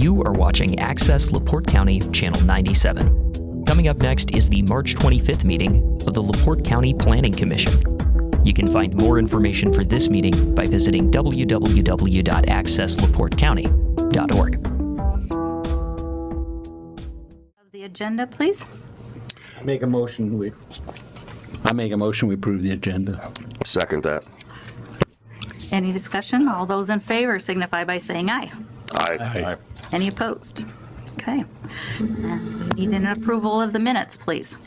You are watching Access LaPorte County, Channel 97. Coming up next is the March 25th meeting of the LaPorte County Planning Commission. You can find more information for this meeting by visiting www.accesslaportecounty.org. The agenda, please. I make a motion we approve the agenda. Second that. Any discussion? All those in favor signify by saying aye. Aye. Any opposed? Okay. And we need an approval of the minutes, please.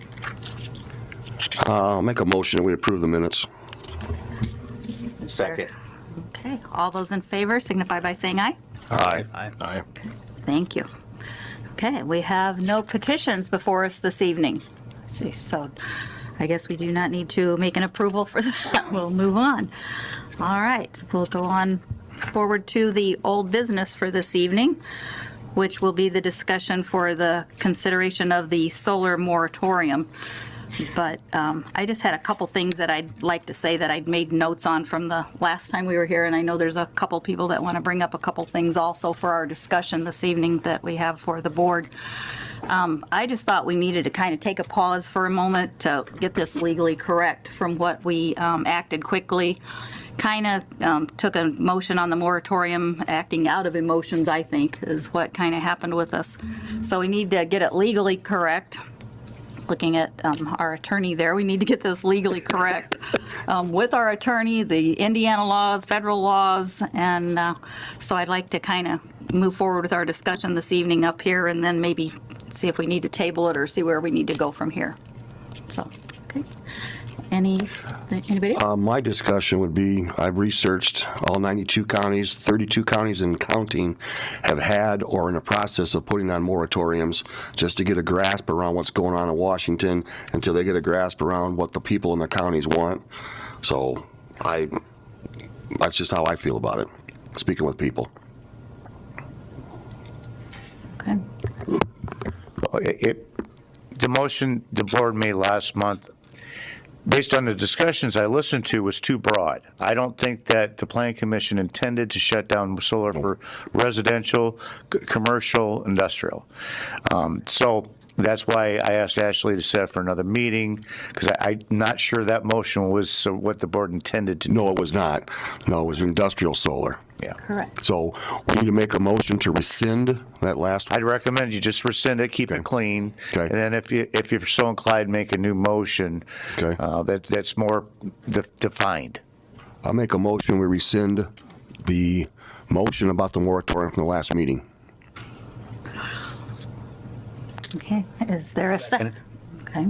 I'll make a motion that we approve the minutes. Second. Okay. All those in favor signify by saying aye. Aye. Aye. Thank you. Okay, we have no petitions before us this evening. Let's see, so I guess we do not need to make an approval for that. We'll move on. All right, we'll go on forward to the old business for this evening, which will be the discussion for the consideration of the solar moratorium. But I just had a couple things that I'd like to say that I'd made notes on from the last time we were here, and I know there's a couple people that want to bring up a couple things also for our discussion this evening that we have for the board. I just thought we needed to kind of take a pause for a moment to get this legally correct from what we acted quickly. Kind of took a motion on the moratorium, acting out of emotions, I think, is what kind of happened with us. So we need to get it legally correct. Looking at our attorney there, we need to get this legally correct with our attorney, the Indiana laws, federal laws, and so I'd like to kind of move forward with our discussion this evening up here and then maybe see if we need to table it or see where we need to go from here. So, okay. Anybody? My discussion would be, I've researched all 92 counties, 32 counties and counting have had or in the process of putting on moratoriums just to get a grasp around what's going on in Washington until they get a grasp around what the people in the counties want. So that's just how I feel about it, speaking with people. Okay. The motion the board made last month, based on the discussions I listened to, was too broad. I don't think that the Planning Commission intended to shut down solar for residential, commercial, industrial. So that's why I asked Ashley to set for another meeting, because I'm not sure that motion was what the board intended to do. No, it was not. No, it was industrial solar. Yeah. Correct. So we need to make a motion to rescind that last one. I'd recommend you just rescind it, keep it clean, Okay. and then if you're so inclined, make a new motion. Okay. That's more defined. I'll make a motion, we rescind the motion about the moratorium from the last meeting. Okay, is there a second? Okay,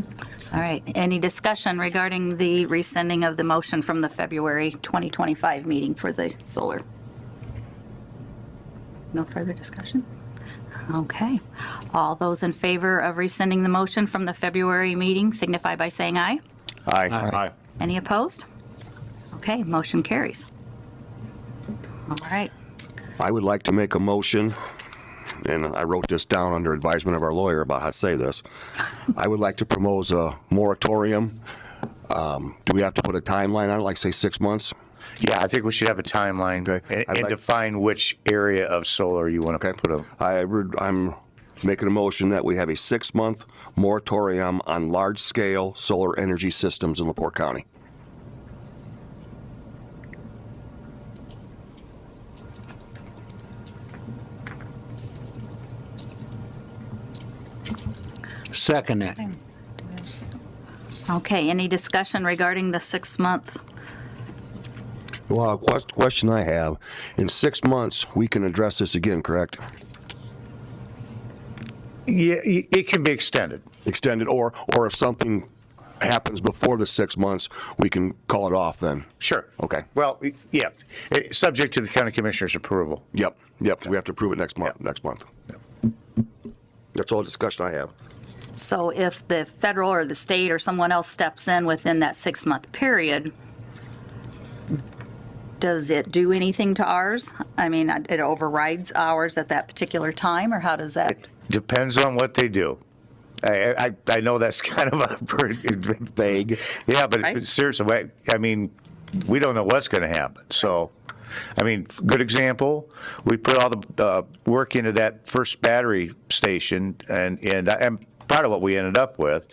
all right. Any discussion regarding the rescinding of the motion from the February 2025 meeting for the solar? No further discussion? Okay. All those in favor of rescinding the motion from the February meeting signify by saying aye. Aye. Any opposed? Okay, motion carries. All right. I would like to make a motion, and I wrote this down under advisement of our lawyer about how to say this. I would like to propose a moratorium. Do we have to put a timeline on it, like say 6 months? Yeah, I think we should have a timeline Okay. and define which area of solar you want to put a. I'm making a motion that we have a 6-month moratorium on large-scale solar energy systems in LaPorte County. Second it. Okay, any discussion regarding the 6-month? Well, question I have, in 6 months, we can address this again, correct? Yeah, it can be extended. Extended, or if something happens before the 6 months, we can call it off then? Sure. Okay. Well, yeah, subject to the county commissioner's approval. Yep, we have to approve it next month. That's all the discussion I have. So if the federal or the state or someone else steps in within that 6-month period, does it do anything to ours? I mean, it overrides ours at that particular time, or how does that? Depends on what they do. I know that's kind of a pretty vague. Yeah, but Right. seriously, I mean, we don't know what's going to happen. So I mean, good example, we put all the work into that first battery station, and I'm proud of what we ended up with,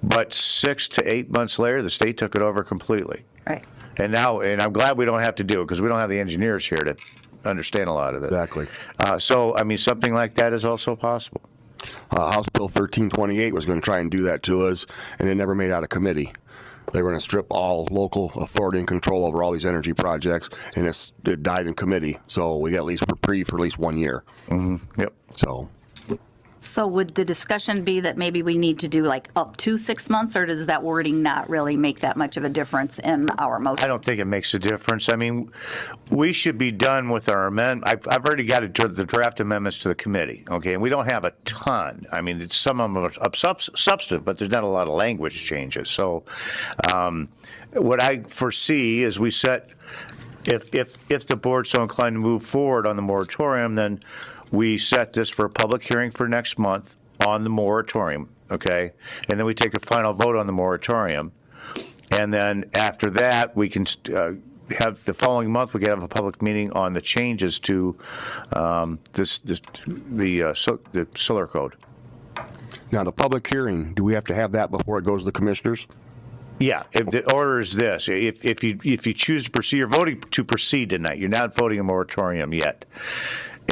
but 6 to 8 months later, the state took it over completely. Right. And I'm glad we don't have to do it, because we don't have the engineers here to understand a lot of it. Exactly. So, I mean, something like that is also possible. House Bill 1328 was going to try and do that to us, and it never made out of committee. They were going to strip all local authority and control over all these energy projects, and it died in committee. So we got at least reprieve for at least 1 year. Yep. So would the discussion be that maybe we need to do like up to 6 months, or does that wording not really make that much of a difference in our motion? I don't think it makes a difference. I mean, we should be done with our amendment. I've already got the draft amendments to the committee, okay? And we don't have a ton. I mean, some of them are substantive, but there's not a lot of language changes. So what I foresee is we set, if the board's so inclined to move forward on the moratorium, then we set this for a public hearing for next month on the moratorium, okay? And then we take a final vote on the moratorium. And then after that, we can have, the following month, we can have a public meeting on the changes to the solar code. Now, the public hearing, do we have to have that before it goes to the commissioners? Yeah, if the order is this, if you choose to proceed, you're voting to proceed tonight. You're not voting a moratorium yet.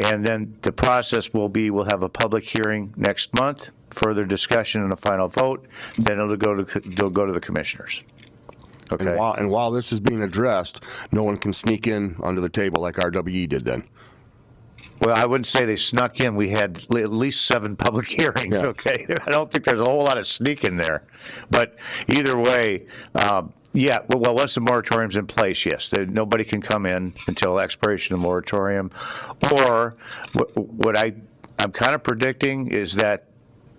And then the process will be, we'll have a public hearing next month, further discussion and a final vote, then it'll go to the commissioners. Okay. And while this is being addressed, no one can sneak in under the table like RWE did then. Well, I wouldn't say they snuck in. We had at least 7 public hearings, Yeah. okay? I don't think there's a whole lot of sneaking there. But either way, yeah, well, once the moratorium's in place, yes, nobody can come in until expiration of the moratorium. Or what I'm kind of predicting is that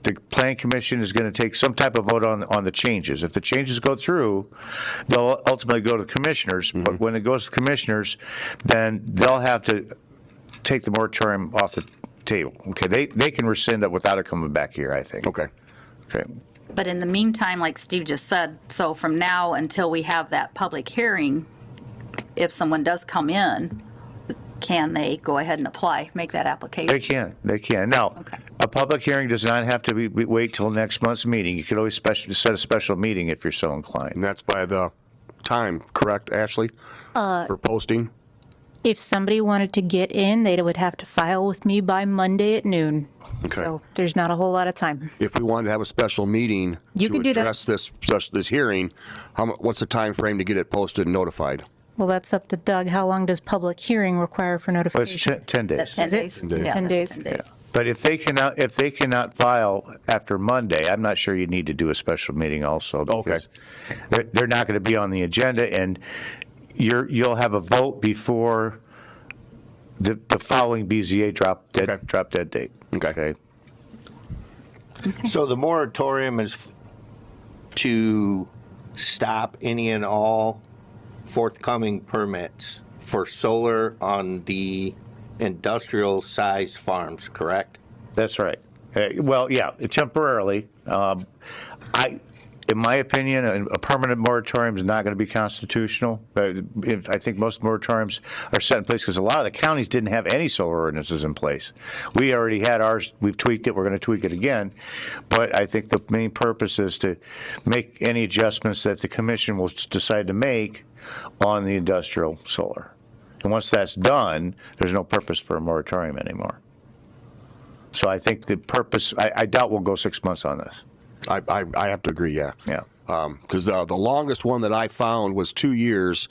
the Planning Commission is going to take some type of vote on the changes. If the changes go through, they'll ultimately go to the commissioners. But when it goes to the commissioners, then they'll have to take the moratorium off the table. Okay, they can rescind it without it coming back here, I think. Okay. Okay. But in the meantime, like Steve just said, so from now until we have that public hearing, if someone does come in, can they go ahead and apply, make that application? They can. Now, Okay. a public hearing does not have to wait till next month's meeting. You could always set a special meeting if you're so inclined. And that's by the time, correct, Ashley? For posting? If somebody wanted to get in, they would have to file with me by Monday at noon. Okay. So there's not a whole lot of time. If we wanted to have a special meeting You to could do that. address this hearing, what's the time frame to get it posted and notified? Well, that's up to Doug. How long does public hearing require for Well, it's notification? 10 That's days. 10 days? Yeah, 10 that's days. 10 days. But if they cannot file after Monday, I'm not sure you need to do a special meeting also. Because they're not going to be on the agenda, and you'll have a vote before the following BZA drop dead date. Okay. So the moratorium is to stop any and all forthcoming permits for solar on the industrial size farms, correct? That's right. Well, yeah, temporarily. In my opinion, a permanent moratorium is not going to be constitutional. I think most moratoriums are set in place because a lot of the counties didn't have any solar ordinances in place. We already had ours. We've tweaked it. We're going to tweak it again. But I think the main purpose is to make any adjustments that the commission will decide to make on the industrial solar. And once that's done, there's no purpose for a moratorium anymore. So I think the purpose, I doubt we'll go 6 months on this. I have to agree, yeah. Yeah. Because the longest one that I found was 2 years,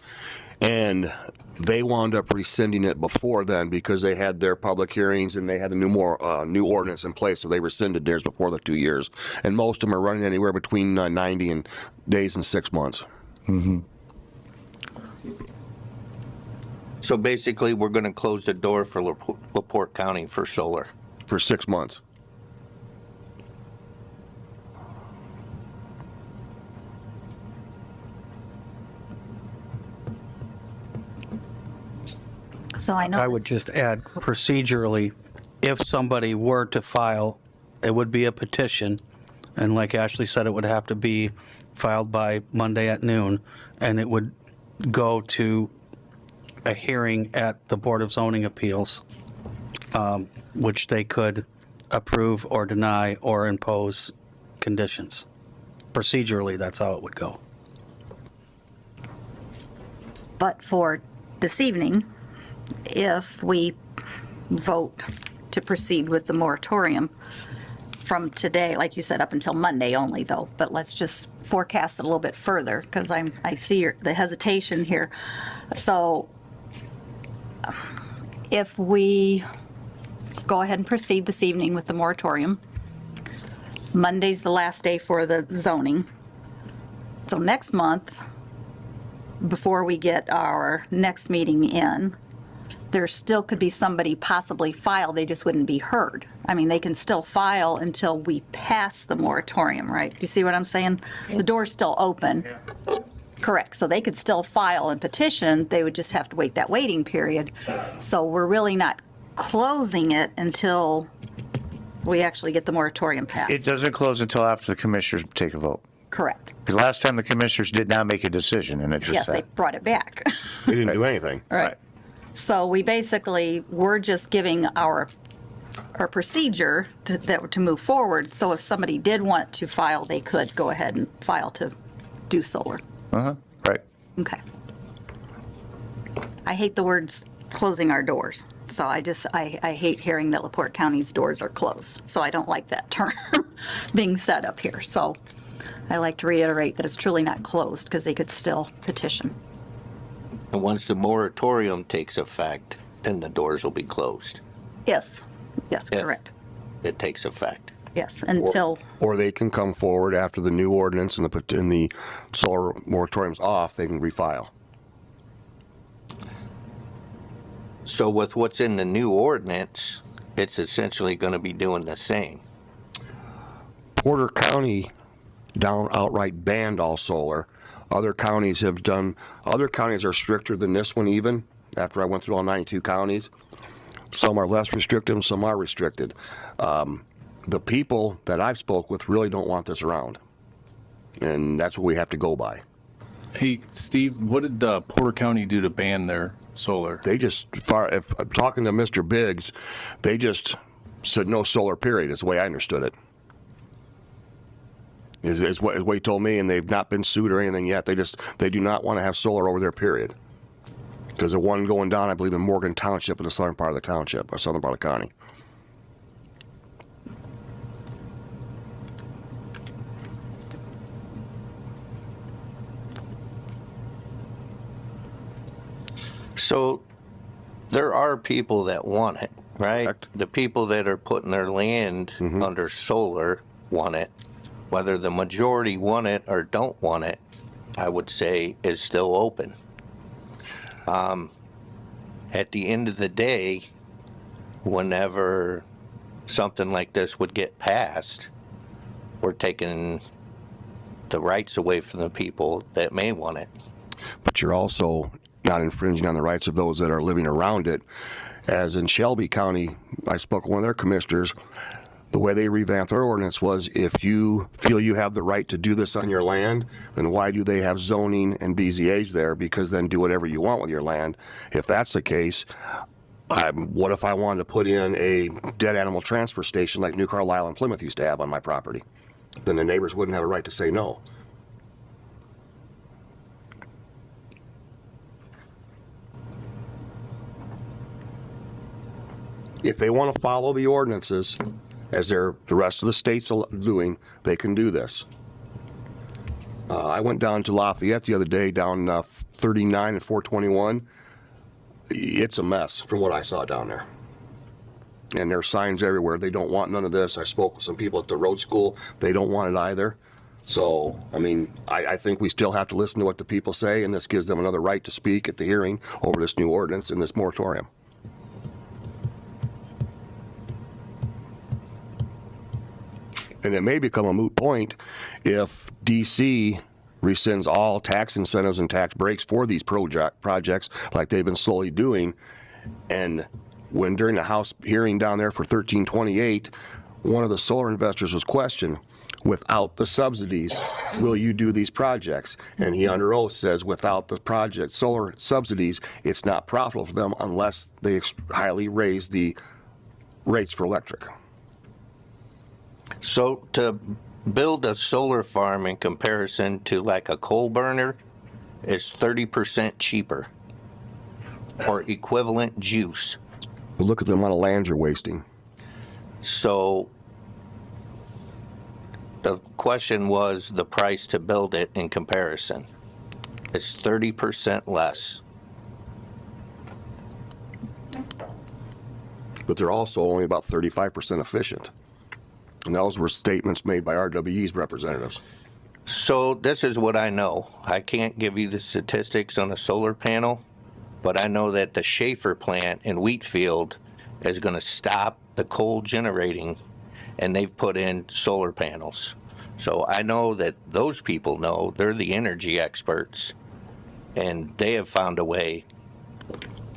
and they wound up rescinding it before then because they had their public hearings and they had the new ordinance in place, so they rescinded theirs before the 2 years. And most of them are running anywhere between 90 days and 6 months. Mm-hmm. So basically, we're going to close the door for LaPorte County for solar. For 6 months. So I know. I would just add procedurally, if somebody were to file, it would be a petition, and like Ashley said, it would have to be filed by Monday at noon, and it would go to a hearing at the Board of Zoning Appeals, which they could approve or deny or impose conditions. Procedurally, that's how it would go. But for this evening, if we vote to proceed with the moratorium from today, like you said, up until Monday only though, but let's just forecast it a little bit further because I see the hesitation here. So if we go ahead and proceed this evening with the moratorium, Monday's the last day for the zoning. So next month, before we get our next meeting in, there still could be somebody possibly file, they just wouldn't be heard. I mean, they can still file until we pass the moratorium, right? Do you see what I'm saying? The door's still open. Correct, so they could still file and petition, they would just have to wait that waiting period. So we're really not closing it until we actually get the moratorium passed. It doesn't close until after the commissioners take a vote. Correct. Because last time the commissioners did not make a decision, and it just Yes, they sat. brought it back. They didn't do anything. Right. So we basically, we're just giving our procedure to move forward. So if somebody did want to file, they could go ahead and file to do solar. Right. Okay. I hate the words closing our doors. So I hate hearing that LaPorte County's doors are closed. So I don't like that term being said up here. So I like to reiterate that it's truly not closed because they could still petition. And once the moratorium takes effect, then the doors will be closed. Yes, If correct. it takes effect. Yes, until, Or they can come forward after the new ordinance and the solar moratorium's off, they can refile. So with what's in the new ordinance, it's essentially going to be doing the same. Porter County down outright banned all solar. Other counties are stricter than this one even, after I went through all 92 counties. Some are less restrictive, some are restricted. The people that I've spoke with really don't want this around. And that's what we have to go by. Hey, Steve, what did Porter County do to ban their solar? They just, if I'm talking to Mr. Biggs, they just said no solar period, is the way I understood it. Is what he told me, and they've not been sued or anything yet. They do not want to have solar over their period. Because the one going down, I believe, in Morgan Township in the southern part of the township, or southern part of the county. So there are people that want it, right? Correct. The people that are putting their land under solar want it. Whether the majority want it or don't want it, I would say is still open. At the end of the day, whenever something like this would get passed, we're taking the rights away from the people that may want it. But you're also not infringing on the rights of those that are living around it. As in Shelby County, I spoke with one of their commissioners. The way they revamped their ordinance was, if you feel you have the right to do this on your land, then why do they have zoning and BZAs there? Because then do whatever you want with your land. If that's the case, what if I wanted to put in a dead animal transfer station like New Carlisle and Plymouth used to have on my property? Then the neighbors wouldn't have a right to say no. If they want to follow the ordinances, as the rest of the states are doing, they can do this. I went down to Lafayette the other day, down 39 and 421. It's a mess from what I saw down there. And there are signs everywhere. They don't want none of this. I spoke with some people at the road school. They don't want it either. So, I mean, I think we still have to listen to what the people say, and this gives them another right to speak at the hearing over this new ordinance and this moratorium. And it may become a moot point if DC rescinds all tax incentives and tax breaks for these projects like they've been slowly doing. And when during the House hearing down there for 1328, one of the solar investors was questioned, without the subsidies, will you do these projects? And he under oath says, without the project, solar subsidies, it's not profitable for them unless they highly raise the rates for electric. So to build a solar farm in comparison to like a coal burner is 30% cheaper or equivalent juice. But look at the amount of land you're wasting. So the question was the price to build it in comparison. It's 30% less. But they're also only about 35% efficient. And those were statements made by RWE's representatives. So this is what I know. I can't give you the statistics on a solar panel, but I know that the Schaefer plant in Wheatfield is going to stop the coal generating, and they've put in solar panels. So I know that those people know, they're the energy experts, and they have found a way.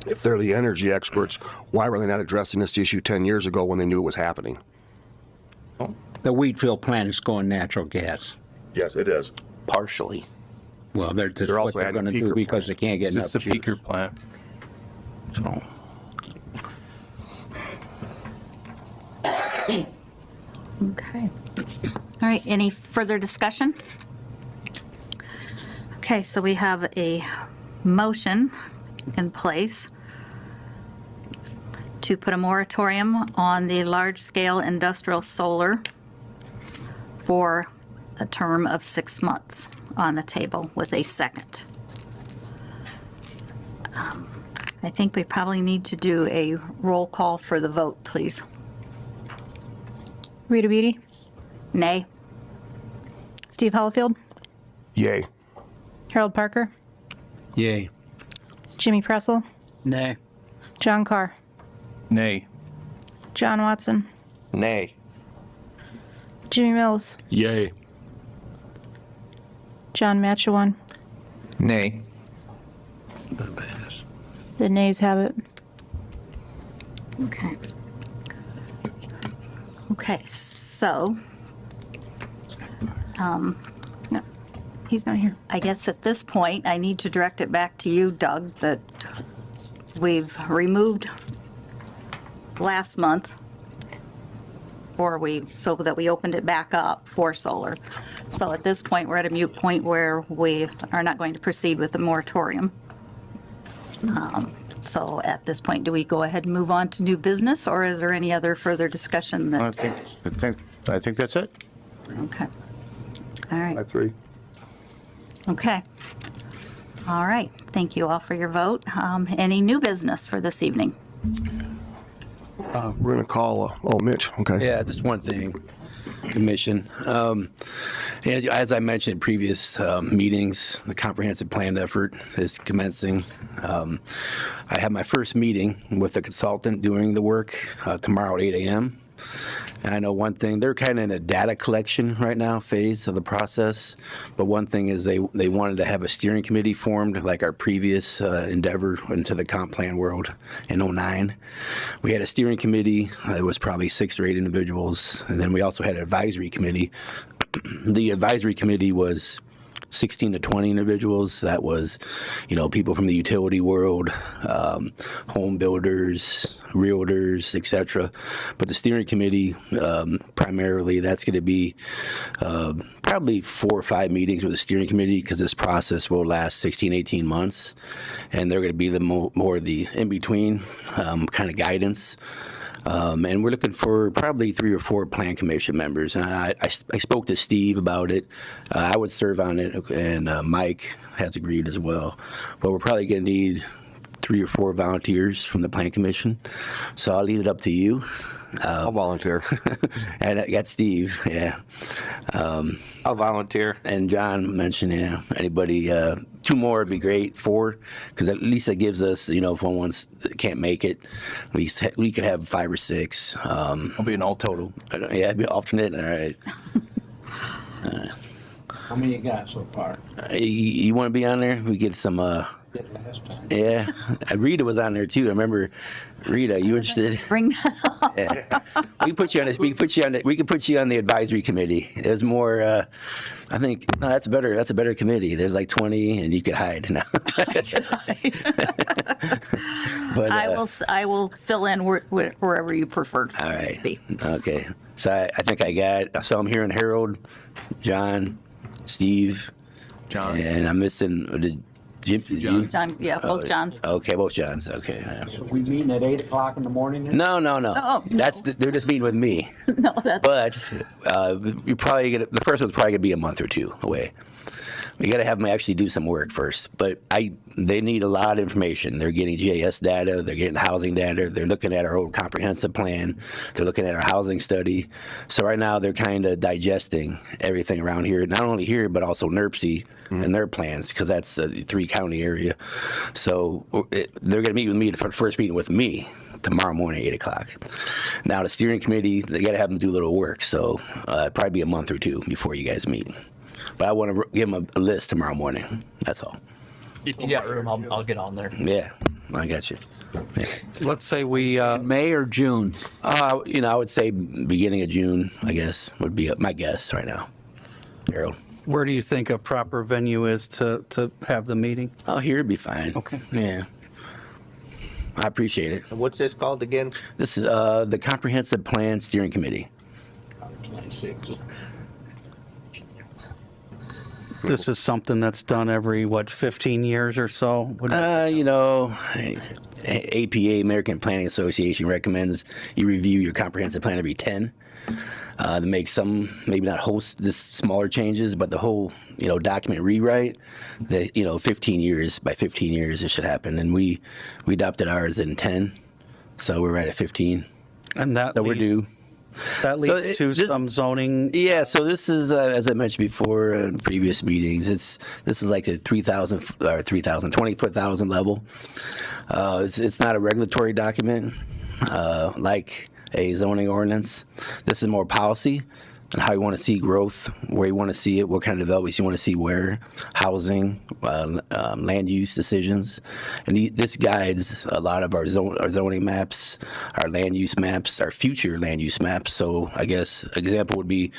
If they're the energy experts, why were they not addressing this issue 10 years ago when they knew it was happening? The Wheatfield plant is going natural gas. Yes, it is. Partially. Well, that's They're what also they're adding going to do peaker because they can't get It's enough just a juice. peaker plant. So, Okay. All right, any further discussion? Okay, so we have a motion in place to put a moratorium on the large-scale industrial solar for a term of 6 months on the table with a second. I think we probably need to do a roll call for the vote, please. Rita Beatty, Nay? Steve Hollifield, Yay. Harold Parker, Yay. Jimmy Pressel, Nay. John Carr, nay. John Watson, Nay. Jimmy Mills, Yay. John Matchawan. Nay. The nays have it. Okay. Okay, so No, he's not here. I guess at this point, I need to direct it back to you, Doug, that we've removed last month, so that we opened it back up for solar. So at this point, we're at a mute point where we are not going to proceed with the moratorium. So at this point, do we go ahead and move on to new business, or is there any other further discussion I that, think that's it. okay. All right. 5-3. Okay. All right. Thank you all for your vote. Any new business for this evening? We're going to call, Mitch, okay. Yeah, just one thing, Commission. As I mentioned in previous meetings, the comprehensive plan effort is commencing. I have my first meeting with the consultant doing the work tomorrow at 8 a.m. And I know one thing, they're kind of in a data collection right now phase of the process. But one thing is they wanted to have a steering committee formed like our previous endeavor into the comp plan world in 2009. We had a steering committee. It was probably 6 or 8 individuals. And then we also had an advisory committee. The advisory committee was 16 to 20 individuals. That was, people from the utility world, home builders, realtors, etc. But the steering committee, primarily, that's going to be probably 4 or 5 meetings with the steering committee because this process will last 16, 18 months. And they're going to be the more the in-between kind of guidance. And we're looking for probably 3 or 4 plan commission members. I spoke to Steve about it. I would serve on it, and Mike has agreed as well. But we're probably going to need 3 or 4 volunteers from the plan commission. So I'll leave it up to you. I'll volunteer. And I got Steve, yeah. I'll volunteer. And John mentioned, anybody, 2 more would be great, 4, because at least that gives us, if one can't make it, we could have 5 or 6. I'll be an all total. Yeah, I'd be alternate. All right. How many you got so far? You want to be on there? We get some Yeah, Rita was on there too. I remember, Rita, you interested? Bring that up. Yeah. We can put you on this. We can put you on the advisory committee. There's more. I think no, that's better. That's a better committee. There's like 20, and you could hide now. But I will fill in wherever you prefer all to right. be. Okay. So I think I saw him here in Harold, John, Steve, John. and I'm missing. Jim, John, yeah, both Johns. Okay, both Johns. Okay. Yeah. We meeting at 8 o'clock in the morning? then? No. Oh, no. They're just meeting with me. No, that's But you probably the first one's probably gonna be a month or two away. We got to have them actually do some work first. But they need a lot of information. They're getting GIS data. They're getting housing data. They're looking at our old comprehensive plan. They're looking at our housing study. So right now they're kind of digesting everything around here, not only here but also NERPC and their plans, because that's a 3-county area. So they're going to meet with me for the first meeting with me tomorrow morning, 8 o'clock. Now the steering committee, they got to have them do a little work. So probably be a month or two before you guys meet. But I want to give them a list tomorrow morning. That's all. If you got room, I'll get on there. Yeah, I got you. Yeah. Let's say we, May or June? I would say beginning of June, I guess, would be my guess right now. Harold. where do you think a proper venue is to have the meeting? Oh, here would be fine. Okay. Yeah. I appreciate it. What's this called again? This is the Comprehensive Plan Steering Committee. This is something that's done every, 15 years or so? APA, American Planning Association, recommends you review your comprehensive plan every 10. To make some, maybe not host this smaller changes, but the whole, document rewrite, 15 years, by 15 years it should happen. And we adopted ours in 10, so we're right at 15. And that So we're leads, due. that So leads to some zoning. Yeah, so this is, as I mentioned before in previous meetings, this is like the 3,000 or 20,000 level. It's not a regulatory document like a zoning ordinance. This is more policy and how you want to see growth, where you want to see it, what kind of developments you want to see where, housing, land use decisions. And this guides a lot of our zoning maps, our land use maps, our future land use maps. So I guess example would be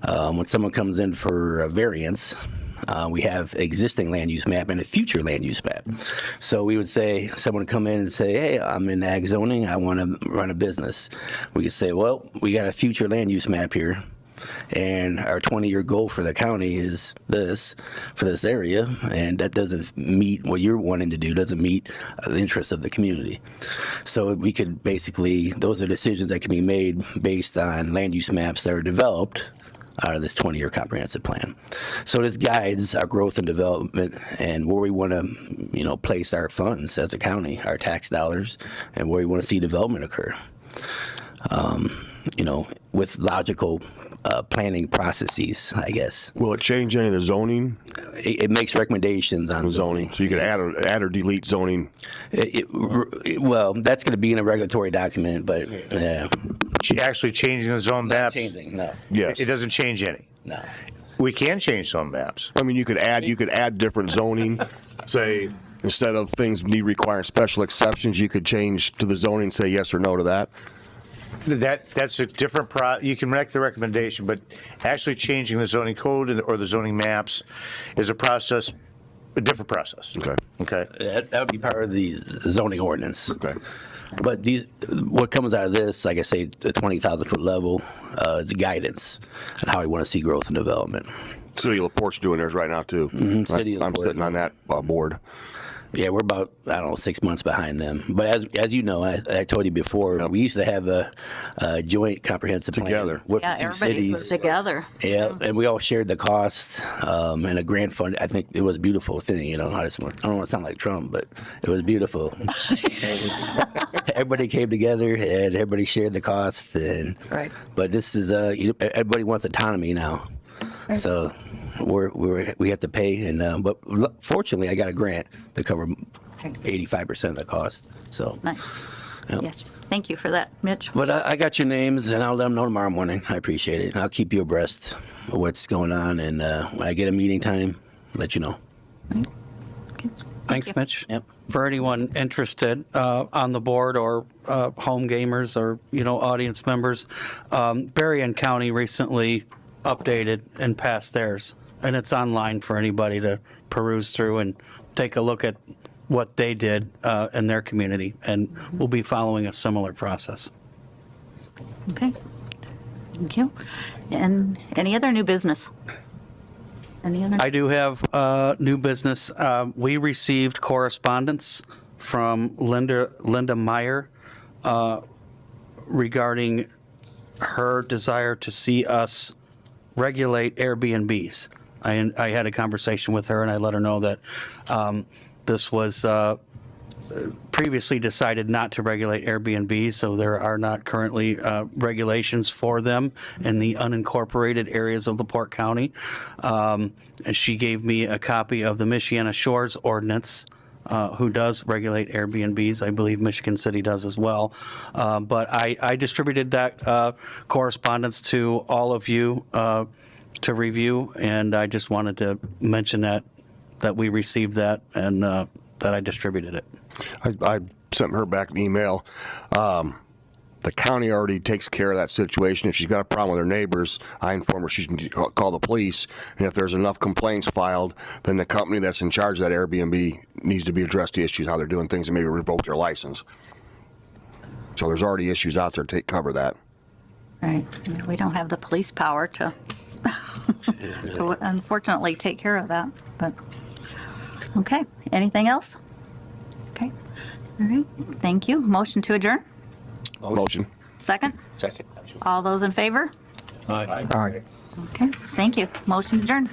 when someone comes in for a variance, we have existing land use map and a future land use map. So we would say, someone would come in and say, hey, I'm in ag zoning, I want to run a business. We could say, well, we got a future land use map here, and our 20-year goal for the county is this, for this area, and that doesn't meet what you're wanting to do, doesn't meet the interests of the community. So we could basically, those are decisions that can be made based on land use maps that are developed out of this 20-year comprehensive plan. So this guides our growth and development and where we want to, place our funds as a county, our tax dollars, and where we want to see development occur. With logical planning processes, I guess. Will it change any of the zoning? It makes recommendations on zoning. So you could add or delete zoning. Well, that's going to be in a regulatory document, but yeah. Actually changing the zone Not maps, changing, no. Yes. it doesn't change any. No. We can change zone maps. I mean, you could add different zoning. Say, instead of things need requiring special exceptions, you could change to the zoning, say yes or no to that. That's a different you can make the recommendation, but actually changing the zoning code or the zoning maps is a different process. Okay. Okay. That would be part of the zoning ordinance. Okay. But what comes out of this, like I say, the 20,000-foot level, is guidance on how we want to see growth and development. City of LaPorte's doing theirs right now, too. City of I'm LaPorte. sitting on that board. Yeah, we're about, 6 months behind them. But as you know, I told you before, we used to have a joint comprehensive plan Together. with Yeah, the two everybody's was cities. together. Yeah, and we all shared the cost and a grant fund. I think it was a beautiful thing, I don't want to sound like Trump, but it was beautiful. Everybody came together and everybody shared the cost. Right. But this is, everybody wants autonomy now. So we have to pay, but fortunately, I got a grant to cover 85% of the cost. So, Nice. Yep. Yes. Thank you for that, Mitch. but I got your names, and I'll let them know tomorrow morning. I appreciate it. I'll keep you abreast of what's going on, and when I get a meeting time, let you know. Thanks, you. Mitch. Yep. For anyone interested on the board or home gamers or, audience members, Berrien County recently updated and passed theirs. And it's online for anybody to peruse through and take a look at what they did in their community. And we'll be following a similar process. Okay. Thank you. And any other new business? Any other? I do have new business. We received correspondence from Linda Meyer regarding her desire to see us regulate Airbnbs. I had a conversation with her and I let her know that this was previously decided not to regulate Airbnb, so there are not currently regulations for them in the unincorporated areas of LaPorte County. And she gave me a copy of the Michiana Shores Ordinance, who does regulate Airbnbs. I believe Michigan City does as well. But I distributed that correspondence to all of you to review, and I just wanted to mention that we received that and that I distributed it. I sent her back an email. The county already takes care of that situation. If she's got a problem with her neighbors, I inform her she can call the police. And if there's enough complaints filed, then the company that's in charge of that Airbnb needs to be addressed the issues, how they're doing things, and maybe revoke their license. So there's already issues out there to cover that. Right. We don't have the police power to unfortunately take care of that, but, okay. Anything else? Okay. All right. Thank you. Motion to adjourn? Motion. Second? Second. All those in favor? Aye. Okay. Thank you. Motion adjourned.